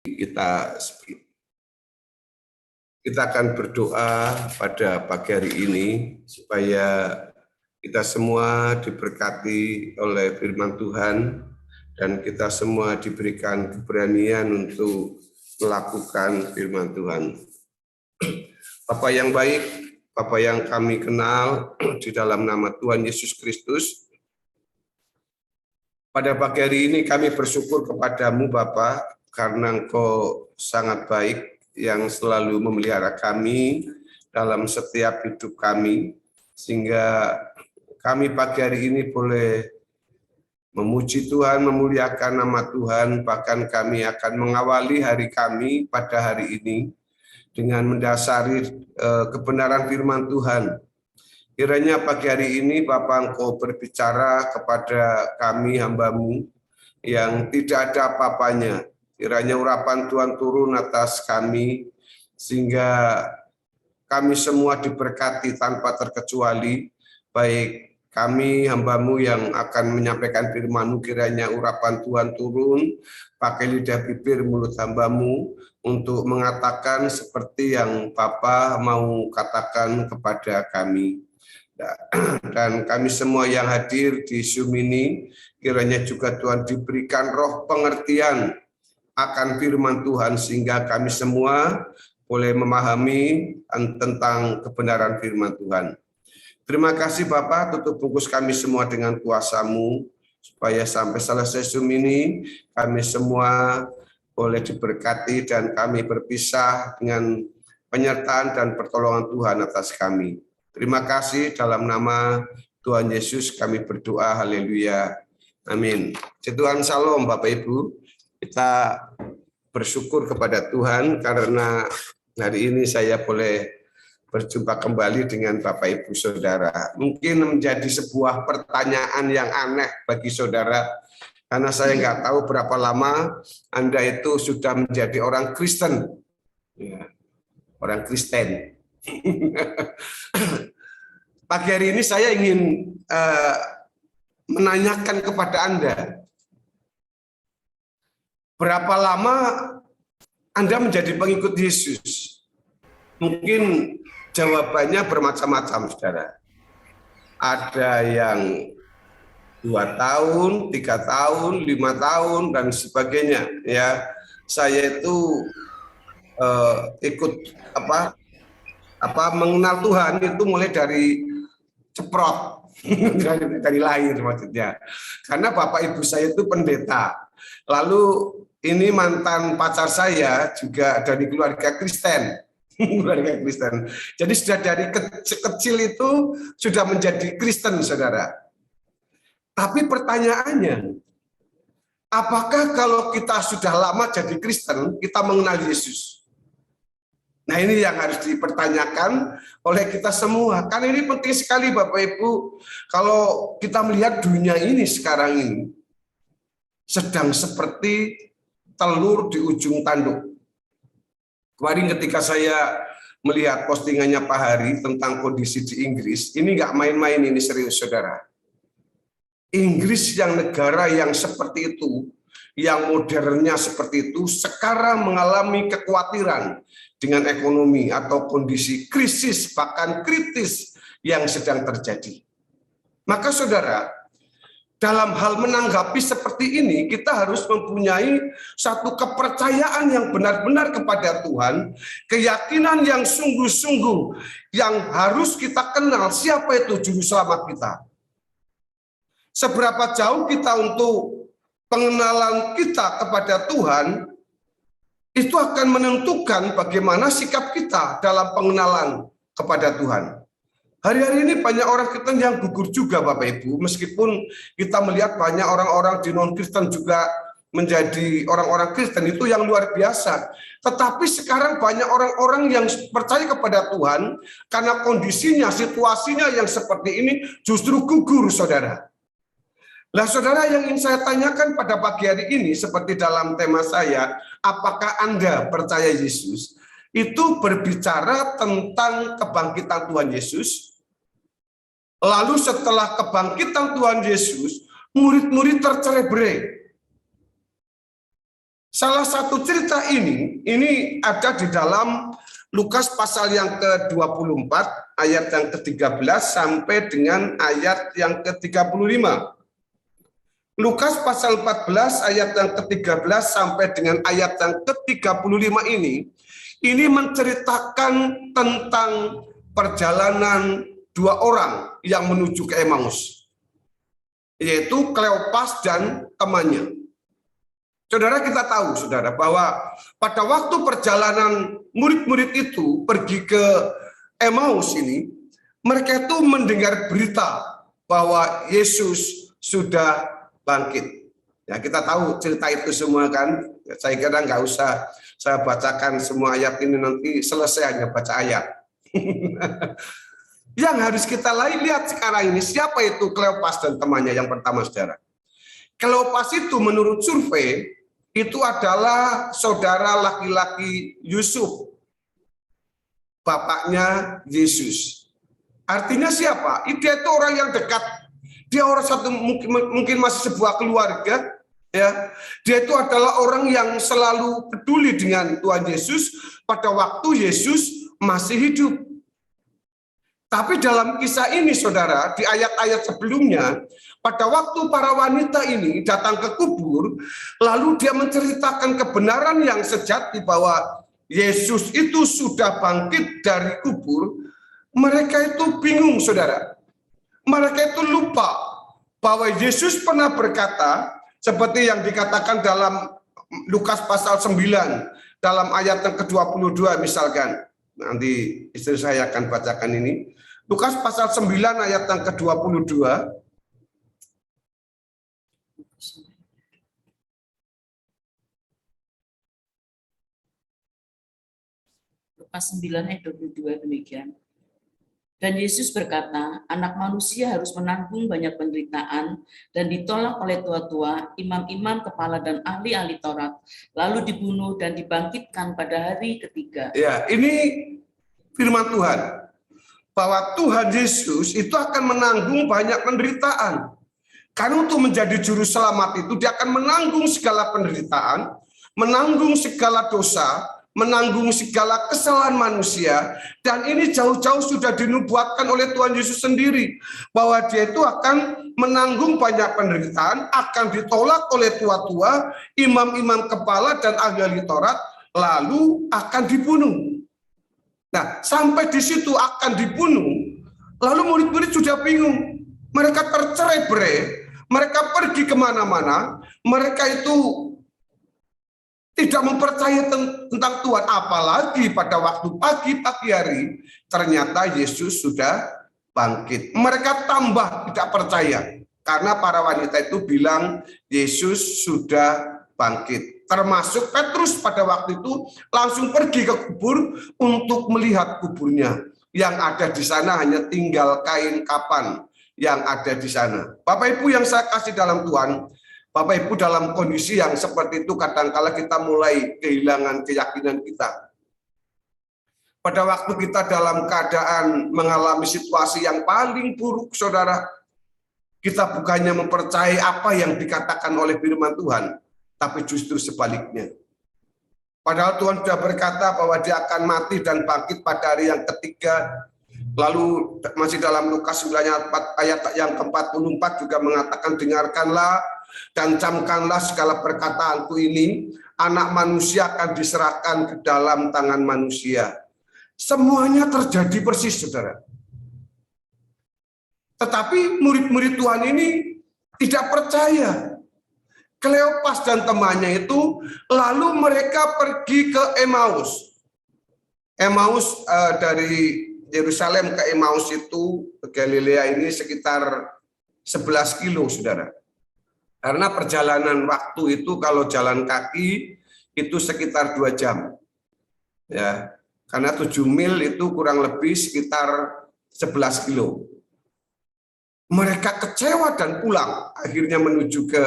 Kita akan berdoa pada pagi hari ini supaya kita semua diberkati oleh firman Tuhan dan kita semua diberikan keberanian untuk melakukan firman Tuhan. Bapa yang baik, Bapa yang kami kenal di dalam nama Tuhan Yesus Kristus, pada pagi hari ini kami bersyukur kepadamu Bapa, karena Engkau sangat baik yang selalu memelihara kami dalam setiap hidup kami, sehingga kami pagi hari ini boleh memuji Tuhan, memuliakan nama Tuhan, bahkan kami akan mengawali hari kami pada hari ini dengan mendasari kebenaran firman Tuhan. Kiranya pagi hari ini Bapa Engkau berbicara kepada kami hamba-Mu yang tidak ada apa-apanya. Kiranya urapan Tuhan turun atas kami, sehingga kami semua diberkati tanpa terkecuali, baik kami hamba-Mu yang akan menyampaikan firman-Mu, kiranya urapan Tuhan turun, pakai lidah bibir mulut hamba-Mu, untuk mengatakan seperti yang Bapa mau katakan kepada kami. Dan kami semua yang hadir di Zoom ini, kiranya juga Tuhan diberikan roh pengertian akan firman Tuhan, sehingga kami semua boleh memahami tentang kebenaran firman Tuhan. Terima kasih Bapak, tutup bungkus kami semua dengan kuasa-Mu, supaya sampai selesai Zoom ini, kami semua boleh diberkati dan kami berpisah dengan penyertaan dan pertolongan Tuhan atas kami. Terima kasih, dalam nama Tuhan Yesus kami berdoa, haleluya, amin. Tuhan Shalom Bapak Ibu, kita bersyukur kepada Tuhan karena hari ini saya boleh berjumpa kembali dengan Bapak Ibu Saudara. Mungkin menjadi sebuah pertanyaan yang aneh bagi saudara, karena saya nggak tahu berapa lama Anda itu sudah menjadi orang Kristen. Ya, orang Kristen. Pagi hari ini saya ingin menanyakan kepada Anda, berapa lama Anda menjadi pengikut Yesus? Mungkin jawabannya bermacam-macam, saudara. Ada yang 2 tahun, 3 tahun, 5 tahun, dan sebagainya. Ya, saya itu ikut mengenal Tuhan itu mulai dari ceprot, dari lahir maksudnya. Karena bapak ibu saya itu pendeta. Lalu ini mantan pacar saya juga dari keluarga Kristen. Keluarga Kristen. Jadi sudah dari kecil itu sudah menjadi Kristen, saudara. Tapi pertanyaannya, apakah kalau kita sudah lama jadi Kristen, kita mengenal Yesus? Nah, ini yang harus dipertanyakan oleh kita semua. Kan ini penting sekali Bapak Ibu. Kalau kita melihat dunia ini sekarang ini sedang seperti telur di ujung tanduk. Kemarin ketika saya melihat postingannya Pak Hari tentang kondisi di Inggris, ini nggak main-main, ini serius saudara. Inggris yang negara yang seperti itu, yang modernnya seperti itu, sekarang mengalami kekhawatiran dengan ekonomi atau kondisi krisis, bahkan kritis yang sedang terjadi. Maka saudara, dalam hal menanggapi seperti ini, kita harus mempunyai satu kepercayaan yang benar-benar kepada Tuhan, keyakinan yang sungguh-sungguh, yang harus kita kenal siapa itu juru selamat kita. Seberapa jauh kita untuk pengenalan kita kepada Tuhan, itu akan menentukan bagaimana sikap kita dalam pengenalan kepada Tuhan. Hari-hari ini banyak orang Kristen yang gugur juga Bapak Ibu, meskipun kita melihat banyak orang-orang di non-Kristen juga menjadi orang-orang Kristen, itu yang luar biasa. Tetapi sekarang banyak orang-orang yang percaya kepada Tuhan, karena kondisinya, situasinya yang seperti ini justru gugur, saudara. Nah, saudara, yang ingin saya tanyakan pada pagi hari ini, seperti dalam tema saya, apakah Anda percaya Yesus? Itu berbicara tentang kebangkitan Tuhan Yesus. Lalu setelah kebangkitan Tuhan Yesus, murid-murid tercerai-berai. Salah satu cerita ini ada di dalam Lukas pasal yang ke-24 ayat yang ke-13 sampai dengan ayat yang ke-35. Lukas pasal 14 ayat yang ke-13 sampai dengan ayat yang ke-35 ini menceritakan tentang perjalanan dua orang yang menuju ke Emmaus, yaitu Kleopas dan temannya. Saudara, kita tahu, saudara, bahwa pada waktu perjalanan murid-murid itu pergi ke Emmaus ini, mereka itu mendengar berita bahwa Yesus sudah bangkit. Ya, kita tahu cerita itu semua kan. Saya kira nggak usah saya bacakan semua ayat ini, nanti selesai hanya baca ayat. Yang harus kita lihat sekarang ini, siapa itu Kleopas dan temannya? Yang pertama, saudara, Kleopas itu menurut survei itu adalah saudara laki-laki Yusuf, bapaknya Yesus. Artinya siapa? Dia itu orang yang dekat. Dia orang satu, mungkin masih sebuah keluarga. Ya, dia itu adalah orang yang selalu peduli dengan Tuhan Yesus pada waktu Yesus masih hidup. Tapi dalam kisah ini, saudara, di ayat-ayat sebelumnya, pada waktu para wanita ini datang ke kubur, lalu dia menceritakan kebenaran yang sejati bahwa Yesus itu sudah bangkit dari kubur. Mereka itu bingung, saudara. Mereka itu lupa bahwa Yesus pernah berkata, seperti yang dikatakan dalam Lukas pasal 9, dalam ayat yang ke-22 misalkan. Nanti istri saya akan bacakan ini. Lukas pasal 9 ayat yang ke-22. Lukas 9 ayat 22 demikian. Dan Yesus berkata, anak manusia harus menanggung banyak penderitaan dan ditolak oleh tua-tua, imam-imam kepala dan ahli-ahli Taurat, lalu dibunuh dan dibangkitkan pada hari ketiga. Ya, ini firman Tuhan. Bahwa Tuhan Yesus itu akan menanggung banyak penderitaan. Karena untuk menjadi juru selamat itu dia akan menanggung segala penderitaan, menanggung segala dosa, menanggung segala kesalahan manusia. Dan ini jauh-jauh sudah dinubuatkan oleh Tuhan Yesus sendiri, bahwa dia itu akan menanggung banyak penderitaan, akan ditolak oleh tua-tua, imam-imam kepala dan ahli Taurat, lalu akan dibunuh. Nah, sampai di situ akan dibunuh, lalu murid-murid sudah bingung. Mereka tercerai-berai, mereka pergi kemana-mana, mereka itu tidak mempercayai tentang Tuhan. Apalagi pada waktu pagi hari, ternyata Yesus sudah bangkit. Mereka tambah tidak percaya, karena para wanita itu bilang Yesus sudah bangkit. Termasuk Petrus pada waktu itu langsung pergi ke kubur untuk melihat kuburnya. Yang ada di sana hanya tinggal kain kapan yang ada di sana. Bapak Ibu yang saya kasih dalam Tuhan, Bapak Ibu dalam kondisi yang seperti itu kadangkala kita mulai kehilangan keyakinan kita. Pada waktu kita dalam keadaan mengalami situasi yang paling buruk, saudara, kita bukannya mempercayai apa yang dikatakan oleh firman Tuhan, tapi justru sebaliknya. Padahal Tuhan sudah berkata bahwa dia akan mati dan bangkit pada hari yang ketiga. Lalu masih dalam Lukas 9 ayat yang ke-44 juga mengatakan, dengarkanlah dan camkanlah segala perkataanku ini, anak manusia akan diserahkan ke dalam tangan manusia. Semuanya terjadi persis, saudara. Tetapi murid-murid Tuhan ini tidak percaya. Kleopas dan temannya itu, lalu mereka pergi ke Emmaus. Emmaus dari Yerusalem ke Emmaus itu, ke Galilea ini sekitar 11 kilo, saudara. Karena perjalanan waktu itu kalau jalan kaki itu sekitar 2 jam. Ya, karena 7 mil itu kurang lebih sekitar 11 kilo. Mereka kecewa dan pulang, akhirnya menuju ke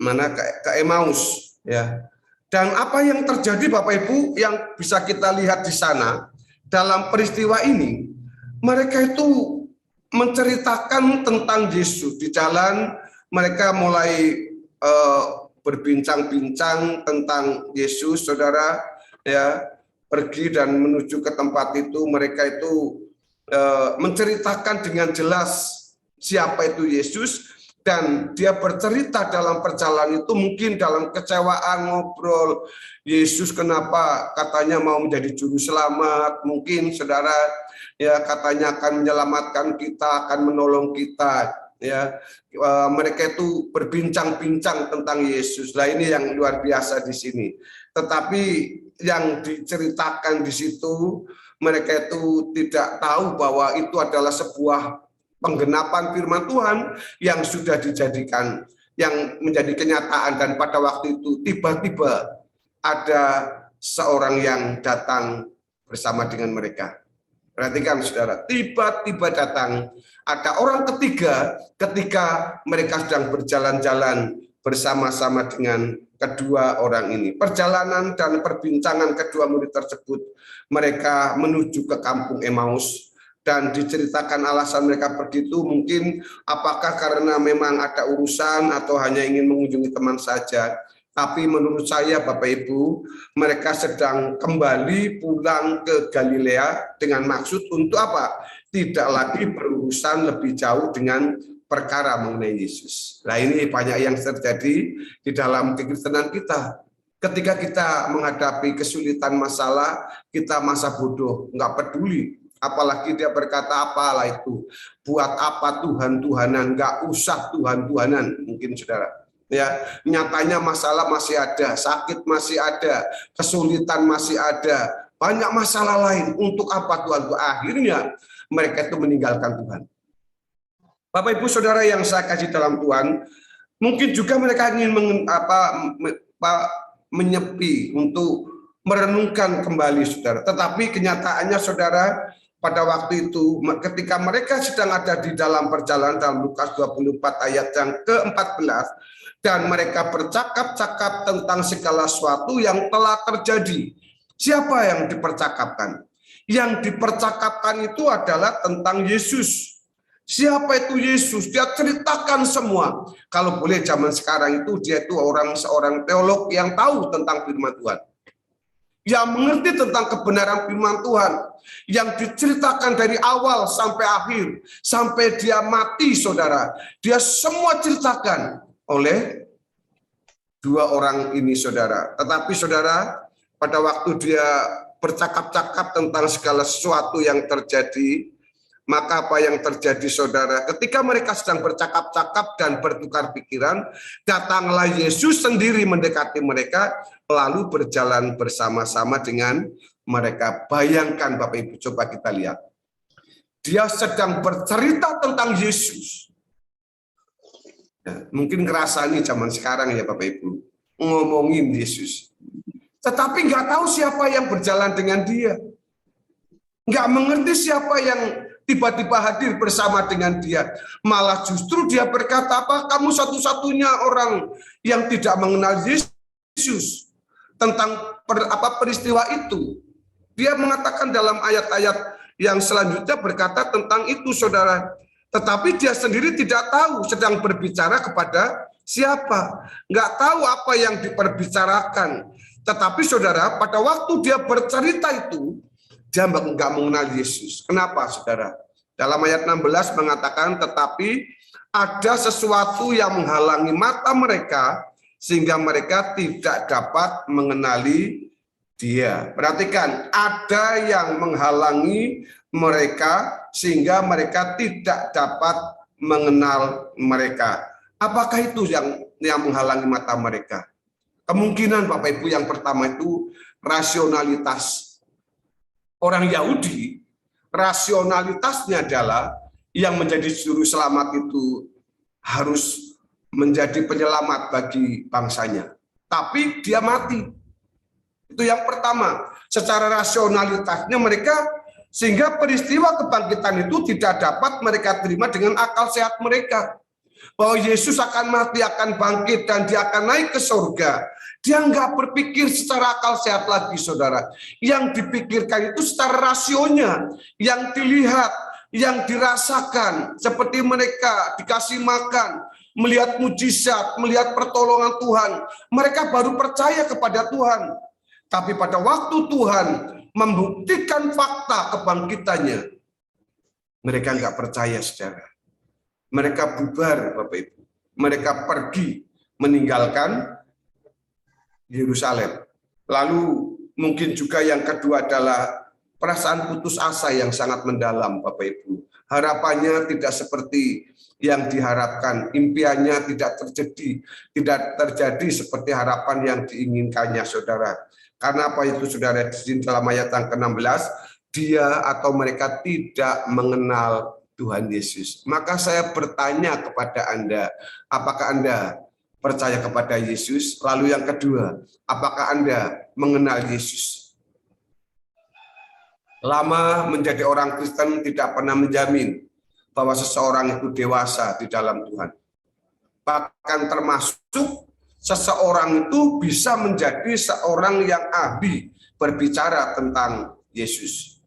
ke Emmaus, ya. Dan apa yang terjadi Bapak Ibu yang bisa kita lihat di sana dalam peristiwa ini, mereka itu menceritakan tentang Yesus di jalan. Mereka mulai berbincang-bincang tentang Yesus, saudara, ya, pergi dan menuju ke tempat itu, mereka itu menceritakan dengan jelas siapa itu Yesus, dan dia bercerita dalam perjalanan itu mungkin dalam kecewaan, ngobrol, Yesus kenapa katanya mau menjadi juru selamat, mungkin saudara, ya, katanya akan menyelamatkan kita, akan menolong kita, ya. Mereka itu berbincang-bincang tentang Yesus. Nah, ini yang luar biasa di sini. Tetapi yang diceritakan di situ, mereka itu tidak tahu bahwa itu adalah sebuah penggenapan firman Tuhan yang sudah dijadikan, yang menjadi kenyataan. Dan pada waktu itu tiba-tiba ada seorang yang datang bersama dengan mereka. Perhatikan saudara, tiba-tiba datang ada orang ketiga ketika mereka sedang berjalan-jalan bersama-sama dengan kedua orang ini. Perjalanan dan perbincangan kedua murid tersebut, mereka menuju ke kampung Emmaus. Dan diceritakan alasan mereka pergi itu mungkin apakah karena memang ada urusan atau hanya ingin mengunjungi teman saja. Tapi menurut saya Bapak Ibu, mereka sedang kembali pulang ke Galilea dengan maksud untuk apa? Tidak lagi berurusan lebih jauh dengan perkara mengenai Yesus. Nah, ini banyak yang terjadi di dalam kekristenan kita. Ketika kita menghadapi kesulitan masalah, kita masa bodoh, nggak peduli. Apalagi dia berkata apalah itu, buat apa Tuhan-Tuhanan, nggak usah Tuhan-Tuhanan, mungkin saudara. Ya, nyatanya masalah masih ada, sakit masih ada, kesulitan masih ada, banyak masalah lain. Untuk apa Tuhan? Akhirnya mereka itu meninggalkan Tuhan. Bapak Ibu Saudara yang saya kasih dalam Tuhan, mungkin juga mereka ingin menyepi untuk merenungkan kembali saudara. Tetapi kenyataannya saudara, pada waktu itu ketika mereka sedang ada di dalam perjalanan dalam Lukas 24 ayat yang ke-14, dan mereka bercakap-cakap tentang segala sesuatu yang telah terjadi. Siapa yang dipercakapkan? Yang dipercakapkan itu adalah tentang Yesus. Siapa itu Yesus? Dia ceritakan semua. Kalau boleh zaman sekarang itu dia itu seorang teolog yang tahu tentang firman Tuhan, yang mengerti tentang kebenaran firman Tuhan, yang diceritakan dari awal sampai akhir, sampai dia mati saudara. Dia semua ceritakan oleh dua orang ini saudara. Tetapi saudara, pada waktu dia bercakap-cakap tentang segala sesuatu yang terjadi, maka apa yang terjadi saudara? Ketika mereka sedang bercakap-cakap dan bertukar pikiran, datanglah Yesus sendiri mendekati mereka, lalu berjalan bersama-sama dengan mereka. Bayangkan Bapak Ibu, coba kita lihat. Dia sedang bercerita tentang Yesus. Nah, mungkin ngerasani zaman sekarang ya Bapak Ibu, ngomongin Yesus. Tetapi nggak tahu siapa yang berjalan dengan dia. Nggak mengerti siapa yang tiba-tiba hadir bersama dengan dia. Malah justru dia berkata, apa kamu satu-satunya orang yang tidak mengenal Yesus. Tentang peristiwa itu. Dia mengatakan dalam ayat-ayat yang selanjutnya berkata tentang itu saudara. Tetapi dia sendiri tidak tahu sedang berbicara kepada siapa. Nggak tahu apa yang diperbicarakan. Tetapi saudara, pada waktu dia bercerita itu, dia nggak mengenal Yesus. Kenapa saudara? Dalam ayat 16 mengatakan, tetapi ada sesuatu yang menghalangi mata mereka, sehingga mereka tidak dapat mengenali dia. Perhatikan, ada yang menghalangi mereka, sehingga mereka tidak dapat mengenal mereka. Apakah itu yang menghalangi mata mereka? Kemungkinan Bapak Ibu yang pertama itu rasionalitas. Orang Yahudi, rasionalitasnya adalah yang menjadi juru selamat itu harus menjadi penyelamat bagi bangsanya. Tapi dia mati. Itu yang pertama. Secara rasionalitasnya mereka, sehingga peristiwa kebangkitan itu tidak dapat mereka terima dengan akal sehat mereka. Bahwa Yesus akan mati, akan bangkit, dan dia akan naik ke surga. Dia nggak berpikir secara akal sehat lagi, saudara. Yang dipikirkan itu secara rasionya, yang dilihat, yang dirasakan. Seperti mereka dikasih makan, melihat mujizat, melihat pertolongan Tuhan, mereka baru percaya kepada Tuhan. Tapi pada waktu Tuhan membuktikan fakta kebangkitannya, mereka nggak percaya, saudara. Mereka bubar, Bapak Ibu. Mereka pergi meninggalkan Yerusalem. Lalu mungkin juga yang kedua adalah perasaan putus asa yang sangat mendalam, Bapak Ibu. Harapannya tidak seperti yang diharapkan, impiannya tidak terjadi seperti harapan yang diinginkannya, saudara. Karena apa itu, saudara? Di dalam ayat yang ke-16, dia atau mereka tidak mengenal Tuhan Yesus. Maka saya bertanya kepada Anda, apakah Anda percaya kepada Yesus? Lalu yang kedua, apakah Anda mengenal Yesus? Lama menjadi orang Kristen tidak pernah menjamin bahwa seseorang itu dewasa di dalam Tuhan. Bahkan termasuk seseorang itu bisa menjadi seorang yang ahli berbicara tentang Yesus.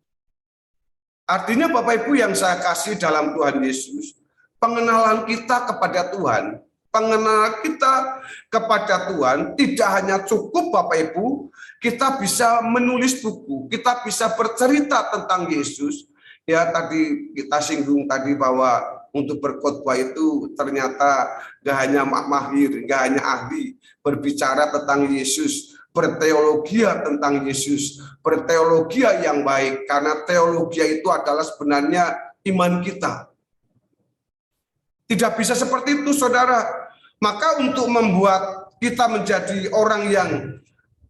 Artinya Bapak Ibu yang saya kasih dalam Tuhan Yesus, pengenalan kita kepada Tuhan, pengenalan kita kepada Tuhan tidak hanya cukup, Bapak Ibu, kita bisa menulis buku, kita bisa bercerita tentang Yesus. Ya, tadi kita singgung tadi bahwa untuk berkhotbah itu ternyata gak hanya mahir, gak hanya ahli berbicara tentang Yesus, berteologia tentang Yesus, berteologia yang baik, karena teologia itu adalah sebenarnya iman kita. Tidak bisa seperti itu, saudara. Maka untuk membuat kita menjadi orang yang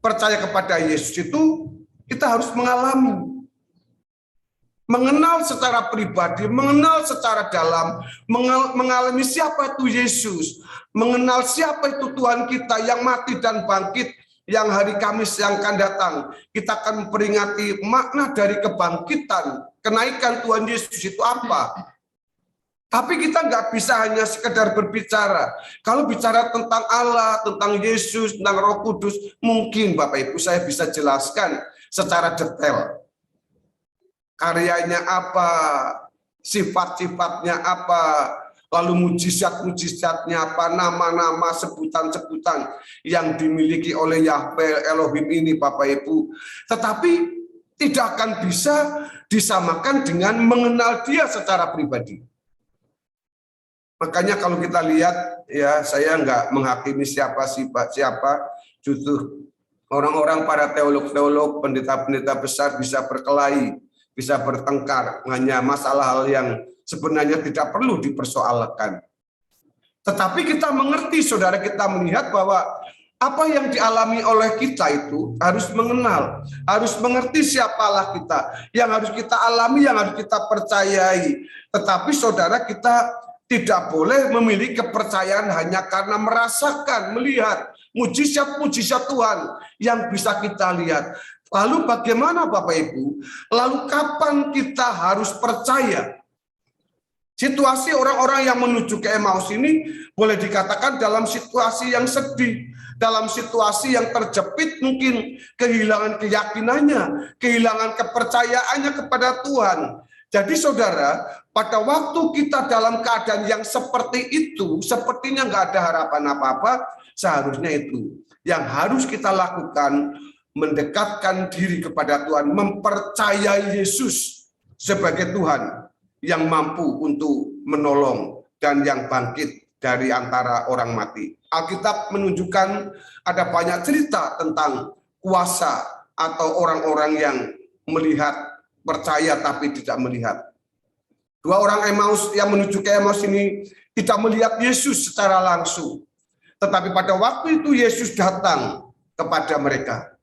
percaya kepada Yesus itu, kita harus mengenal secara pribadi, mengenal secara dalam, mengalami siapa itu Yesus, mengenal siapa itu Tuhan kita yang mati dan bangkit, yang hari Kamis yang akan datang kita akan memperingati makna dari kebangkitan, kenaikan Tuhan Yesus itu apa. Tapi kita nggak bisa hanya sekedar berbicara. Kalau bicara tentang Allah, tentang Yesus, tentang Roh Kudus, mungkin Bapak Ibu saya bisa jelaskan secara detail. Karyanya apa, sifat-sifatnya apa, lalu mujizat-mujizatnya apa, nama-nama, sebutan-sebutan yang dimiliki oleh Yahweh Elohim ini, Bapak Ibu. Tetapi tidak akan bisa disamakan dengan mengenal Dia secara pribadi. Makanya kalau kita lihat, ya saya nggak menghakimi siapa, justru orang-orang para teolog-teolog, pendeta-pendeta besar bisa berkelahi, bisa bertengkar, hanya masalah hal yang sebenarnya tidak perlu dipersoalkan. Tetapi kita mengerti, saudara, kita melihat bahwa apa yang dialami oleh kita itu harus mengenal, harus mengerti siapalah kita, yang harus kita alami, yang harus kita percayai. Tetapi saudara, kita tidak boleh memiliki kepercayaan hanya karena merasakan, melihat mujizat-mujizat Tuhan yang bisa kita lihat. Lalu bagaimana Bapak Ibu? Lalu kapan kita harus percaya? Situasi orang-orang yang menuju ke Emmaus ini boleh dikatakan dalam situasi yang sedih, dalam situasi yang terjepit, mungkin kehilangan keyakinannya, kehilangan kepercayaannya kepada Tuhan. Jadi saudara, pada waktu kita dalam keadaan yang seperti itu, sepertinya nggak ada harapan apa-apa, seharusnya itu yang harus kita lakukan, mendekatkan diri kepada Tuhan, mempercayai Yesus sebagai Tuhan yang mampu untuk menolong dan yang bangkit dari antara orang mati. Alkitab menunjukkan ada banyak cerita tentang kuasa atau orang-orang yang melihat, percaya tapi tidak melihat. Dua orang Emmaus yang menuju ke Emmaus ini tidak melihat Yesus secara langsung. Tetapi pada waktu itu Yesus datang kepada mereka.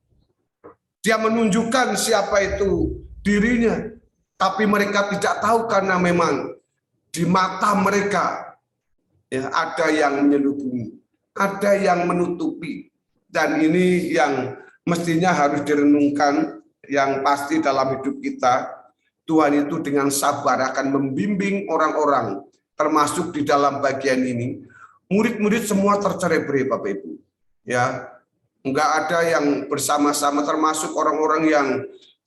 Dia menunjukkan siapa itu dirinya. Tapi mereka tidak tahu karena memang di mata mereka ya, ada yang menyelubungi, ada yang menutupi. Dan ini yang mestinya harus direnungkan. Yang pasti dalam hidup kita, Tuhan itu dengan sabar akan membimbing orang-orang, termasuk di dalam bagian ini. Murid-murid semua tercerai-berai, Bapak Ibu. Ya, enggak ada yang bersama-sama, termasuk orang-orang yang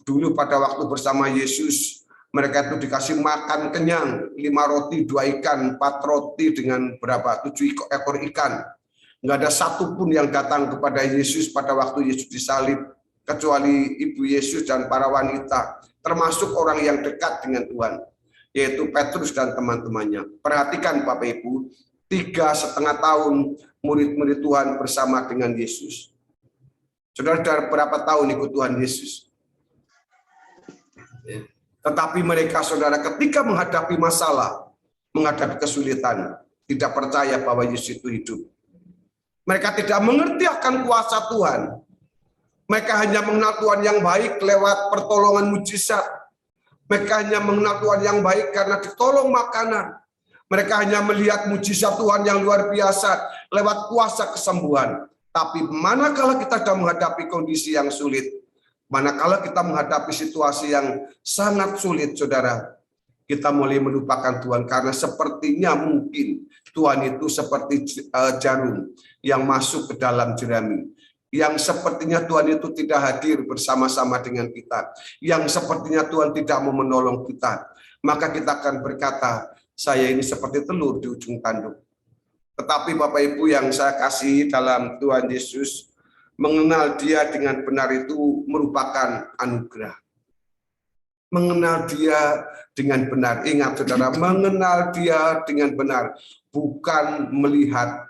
dulu pada waktu bersama Yesus Mereka itu dikasih makan kenyang, 5 roti, 2 ikan, 4 roti dengan berapa? 7 ekor ikan. Nggak ada satupun yang datang kepada Yesus pada waktu Yesus disalib, kecuali ibu Yesus dan para wanita, termasuk orang yang dekat dengan Tuhan, yaitu Petrus dan teman-temannya. Perhatikan Bapak Ibu, 3,5 tahun murid-murid Tuhan bersama dengan Yesus. Saudara, sudah berapa tahun ikut Tuhan Yesus? Tetapi mereka, saudara, ketika menghadapi masalah, menghadapi kesulitan, tidak percaya bahwa Yesus itu hidup. Mereka tidak mengerti akan kuasa Tuhan. Mereka hanya mengenal Tuhan yang baik lewat pertolongan mujizat. Mereka hanya mengenal Tuhan yang baik karena ditolong makanan. Mereka hanya melihat mujizat Tuhan yang luar biasa lewat kuasa kesembuhan. Tapi manakala kita sudah menghadapi kondisi yang sulit, manakala kita menghadapi situasi yang sangat sulit, saudara, kita mulai melupakan Tuhan karena sepertinya mungkin Tuhan itu seperti jarum yang masuk ke dalam jerami. Yang sepertinya Tuhan itu tidak hadir bersama-sama dengan kita. Yang sepertinya Tuhan tidak mau menolong kita. Maka kita akan berkata, saya ini seperti telur di ujung tanduk. Tetapi Bapak Ibu yang saya kasih dalam Tuhan Yesus, mengenal Dia dengan benar itu merupakan anugerah. Mengenal Dia dengan benar. Ingat saudara, mengenal Dia dengan benar. Bukan melihat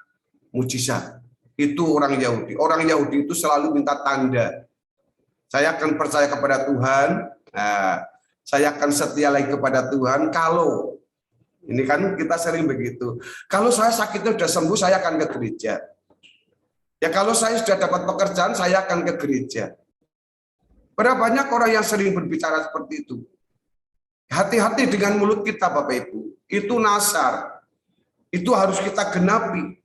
mujizat. Itu orang Yahudi. Orang Yahudi itu selalu minta tanda. Saya akan percaya kepada Tuhan. Saya akan setia lagi kepada Tuhan kalau... Ini kan kita sering begitu. Kalau saya sakitnya sudah sembuh, saya akan ke gereja. Ya kalau saya sudah dapat pekerjaan, saya akan ke gereja. Berapa banyak orang yang sering berbicara seperti itu. Hati-hati dengan mulut kita Bapak Ibu. Itu nasar. Itu harus kita genapi.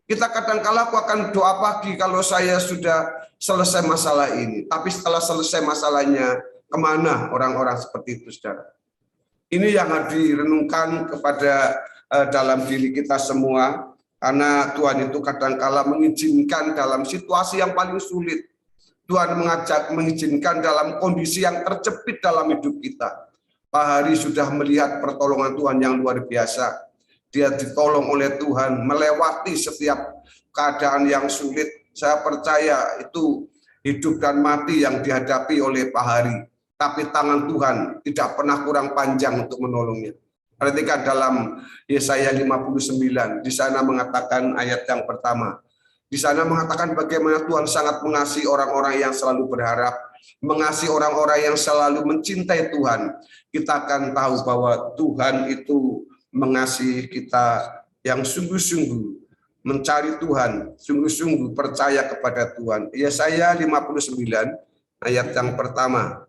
Kita kadang-kala aku akan doa pagi kalau saya sudah selesai masalah ini. Tapi setelah selesai masalahnya, kemana orang-orang seperti itu, saudara? Ini yang harus direnungkan kepada dalam diri kita semua, karena Tuhan itu kadang-kala mengizinkan dalam situasi yang paling sulit. Tuhan mengizinkan dalam kondisi yang terjepit dalam hidup kita. Pak Hari sudah melihat pertolongan Tuhan yang luar biasa. Dia ditolong oleh Tuhan, melewati setiap keadaan yang sulit. Saya percaya itu hidup dan mati yang dihadapi oleh Pak Hari. Tapi tangan Tuhan tidak pernah kurang panjang untuk menolongnya. Perhatikan dalam Yesaya 59, di sana mengatakan ayat yang pertama. Di sana mengatakan bagaimana Tuhan sangat mengasihi orang-orang yang selalu berharap, mengasihi orang-orang yang selalu mencintai Tuhan. Kita akan tahu bahwa Tuhan itu mengasihi kita yang sungguh-sungguh mencari Tuhan, sungguh-sungguh percaya kepada Tuhan. Yesaya 59 ayat yang pertama.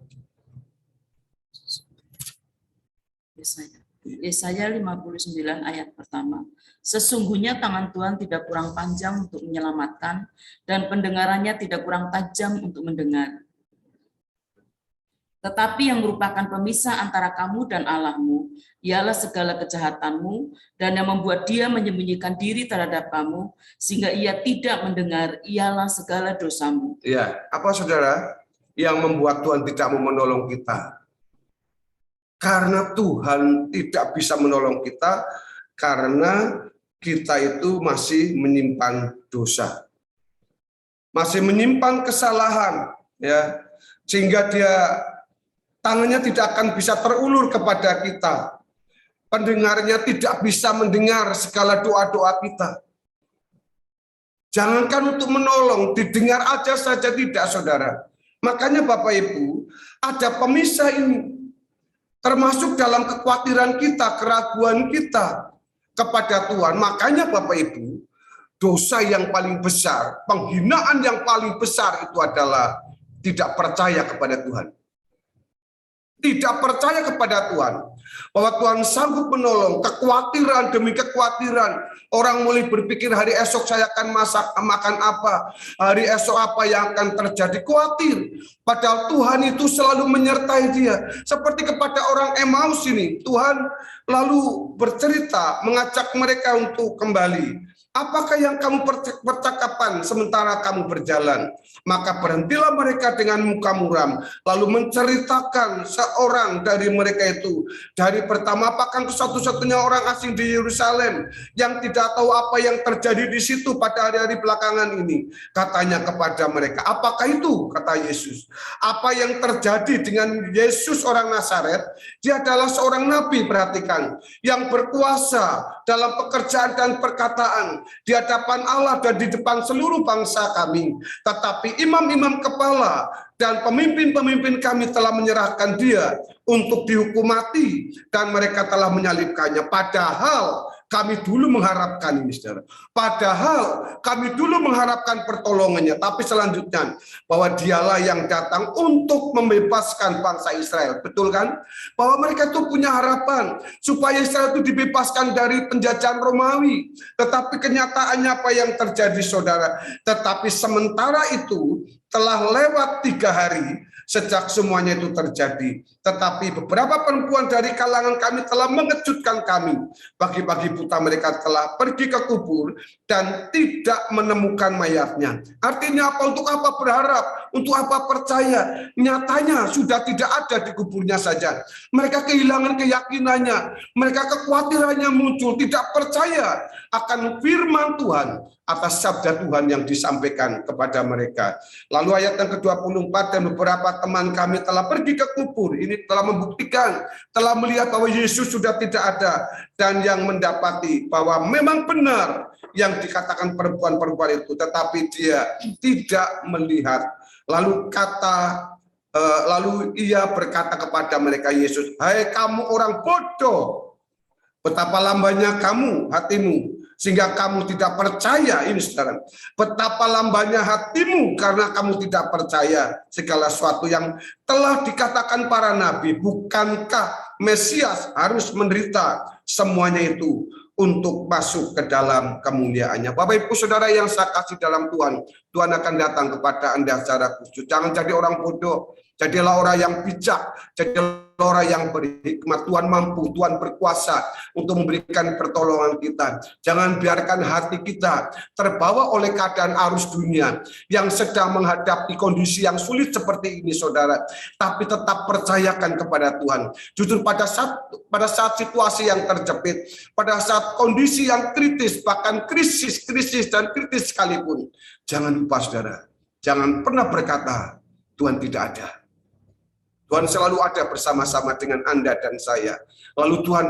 Yesaya 59 ayat pertama. Sesungguhnya tangan Tuhan tidak kurang panjang untuk menyelamatkan, dan pendengarannya tidak kurang tajam untuk mendengar. Tetapi yang merupakan pemisah antara kamu dan Allahmu, ialah segala kejahatanmu, dan yang membuat Dia menyembunyikan diri terhadap kamu, sehingga Ia tidak mendengar, ialah segala dosamu. Ya, apa saudara yang membuat Tuhan tidak mau menolong kita? Karena Tuhan tidak bisa menolong kita karena kita itu masih menyimpan dosa. Masih menyimpan kesalahan, ya. Sehingga Dia tangannya tidak akan bisa terulur kepada kita. Pendengarnya tidak bisa mendengar segala doa-doa kita. Jangankan untuk menolong, didengar aja saja tidak, saudara. Makanya Bapak Ibu, ada pemisah ini. Termasuk dalam kekhawatiran kita, keraguan kita kepada Tuhan. Makanya Bapak Ibu, dosa yang paling besar, penghinaan yang paling besar itu adalah tidak percaya kepada Tuhan. Tidak percaya kepada Tuhan. Bahwa Tuhan sanggup menolong, kekhawatiran demi kekhawatiran. Orang mulai berpikir hari esok saya akan makan apa, hari esok apa yang akan terjadi, khawatir. Padahal Tuhan itu selalu menyertai dia. Seperti kepada orang Emmaus ini, Tuhan lalu bercerita, mengajak mereka untuk kembali. Apakah yang kamu percakapan sementara kamu berjalan? Maka berhentilah mereka dengan muka muram, lalu menceritakan seorang dari mereka itu. Dari pertama, apakah itu satu-satunya orang asing di Yerusalem yang tidak tahu apa yang terjadi di situ pada hari-hari belakangan ini? Katanya kepada mereka, apakah itu? Kata Yesus. Apa yang terjadi dengan Yesus orang Nazaret? Dia adalah seorang nabi, perhatikan, yang berkuasa dalam pekerjaan dan perkataan di hadapan Allah dan di depan seluruh bangsa kami. Tetapi imam-imam kepala dan pemimpin-pemimpin kami telah menyerahkan dia untuk dihukum mati dan mereka telah menyalibkannya. Padahal kami dulu mengharapkan ini, saudara. Padahal kami dulu mengharapkan pertolongannya. Tapi selanjutnya, bahwa dialah yang datang untuk membebaskan bangsa Israel. Betul kan? Bahwa mereka itu punya harapan supaya Israel itu dibebaskan dari penjajahan Romawi. Tetapi kenyataannya apa yang terjadi, saudara? Tetapi sementara itu telah lewat 3 hari sejak semuanya itu terjadi. Tetapi beberapa perempuan dari kalangan kami telah mengejutkan kami. Pagi-pagi buta mereka telah pergi ke kubur dan tidak menemukan mayatnya. Artinya apa? Untuk apa berharap? Untuk apa percaya? Nyatanya sudah tidak ada di kuburnya saja. Mereka kehilangan keyakinannya. Mereka kekhawatirannya muncul. Tidak percaya akan firman Tuhan atas sabda Tuhan yang disampaikan kepada mereka. Lalu ayat yang ke-24, dan beberapa teman kami telah pergi ke kubur. Ini telah membuktikan, telah melihat bahwa Yesus sudah tidak ada, dan yang mendapati bahwa memang benar yang dikatakan perempuan-perempuan itu, tetapi dia tidak melihat. Lalu ia berkata kepada mereka, Yesus, hai kamu orang bodoh, betapa lambannya kamu hatimu sehingga kamu tidak percaya. Ini saudara, betapa lambannya hatimu karena kamu tidak percaya segala sesuatu yang telah dikatakan para nabi. Bukankah Mesias harus menderita semuanya itu untuk masuk ke dalam kemuliaannya? Bapak Ibu Saudara yang saya kasih dalam Tuhan, Tuhan akan datang kepada Anda secara khusus. Jangan jadi orang bodoh, jadilah orang yang bijak, jadilah orang yang berhikmat. Tuhan mampu, Tuhan berkuasa untuk memberikan pertolongan kita. Jangan biarkan hati kita terbawa oleh keadaan arus dunia yang sedang menghadapi kondisi yang sulit seperti ini, saudara. Tapi tetap percayakan kepada Tuhan. Justru pada saat situasi yang terjepit, pada saat kondisi yang kritis, bahkan krisis dan kritis sekalipun, jangan lupa, saudara, jangan pernah berkata Tuhan tidak ada. Tuhan selalu ada bersama-sama dengan Anda dan saya. Lalu Tuhan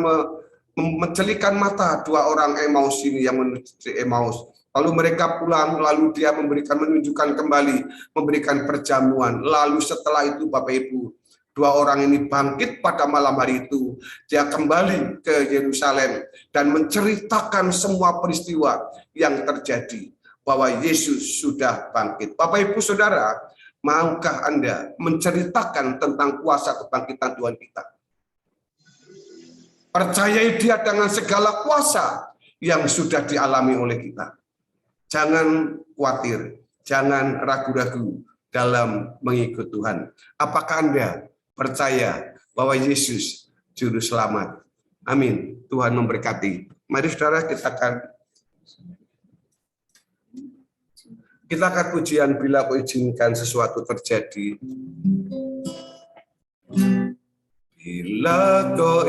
mencelikan mata 2 orang Emmaus ini yang menuju Emmaus. Lalu mereka pulang, lalu dia menunjukkan kembali, memberikan perjamuan. Lalu setelah itu, Bapak Ibu, 2 orang ini bangkit pada malam hari itu. Dia kembali ke Yerusalem dan menceritakan semua peristiwa yang terjadi, bahwa Yesus sudah bangkit. Bapak Ibu Saudara, maukah Anda menceritakan tentang kuasa kebangkitan Tuhan kita? Percayai Dia dengan segala kuasa yang sudah dialami oleh kita. Jangan khawatir, jangan ragu-ragu dalam mengikut Tuhan. Apakah Anda percaya bahwa Yesus juru selamat? Amin. Tuhan memberkati. Mari saudara, kita akan pujian bila kau izinkan sesuatu terjadi. Bila kau